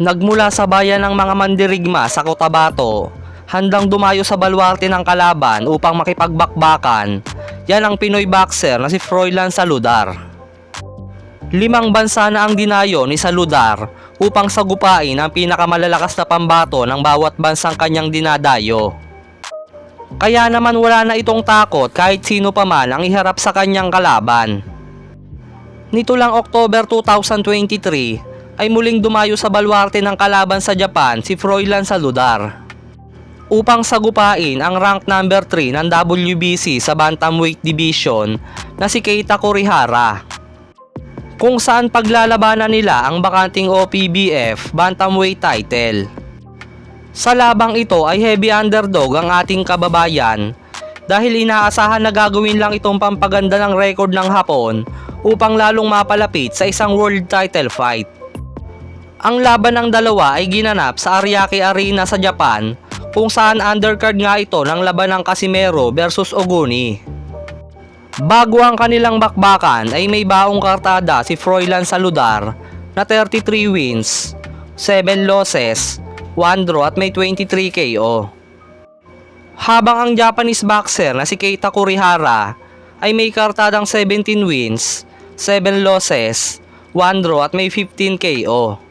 Nagmula sa bayan ng mga mandirigma sa Cotabato, handang dumayo sa baluarte ng kalaban upang makipagbakbakan, yan ang Pinoy boxer na si Froilan Saludar. 5 bansa na ang dinayo ni Saludar upang sagupain ang pinakamalalakas na pambato ng bawat bansang kanyang dinadayo. Kaya naman wala na itong takot kahit sino pa man ang iharap sa kanyang kalaban. Nito lang October 2023 ay muling dumayo sa baluarte ng kalaban sa Japan si Froilan Saludar upang sagupain ang rank number 3 ng WBC sa Bantamweight Division na si Keita Kurihara, kung saan paglalabanan nila ang bakanting OPBF Bantamweight title. Sa labang ito ay heavy underdog ang ating kababayan dahil inaasahan na gagawin lang itong pampaganda ng record ng Hapon upang lalong mapalapit sa isang world title fight. Ang laban ng dalawa ay ginanap sa Ariake Arena sa Japan, kung saan undercard nga ito ng laban ng Casimero versus Oguni. Bago ang kanilang bakbakan ay may baong kartada si Froilan Saludar na 33 wins, 7 losses, 1 draw at may 23 KO. Habang ang Japanese boxer na si Keita Kurihara ay may kartadang 17 wins, 7 losses, 1 draw at may 15 KO.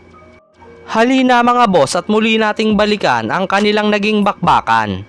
Halina mga boss at muli nating balikan ang kanilang naging bakbakan.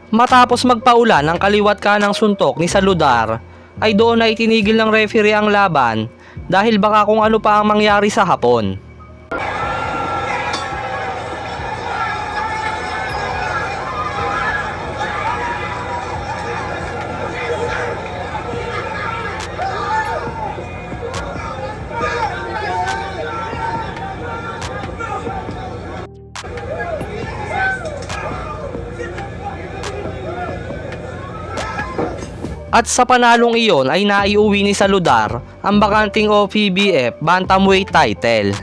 Matapos magpaulan ng kaliwat kanang suntok ni Saludar, ay doon na itinigil ng referee ang laban dahil baka kung ano pa ang mangyari sa Hapon. At sa panalong iyon ay naiuwi ni Saludar ang bakanting OPBF Bantamweight title.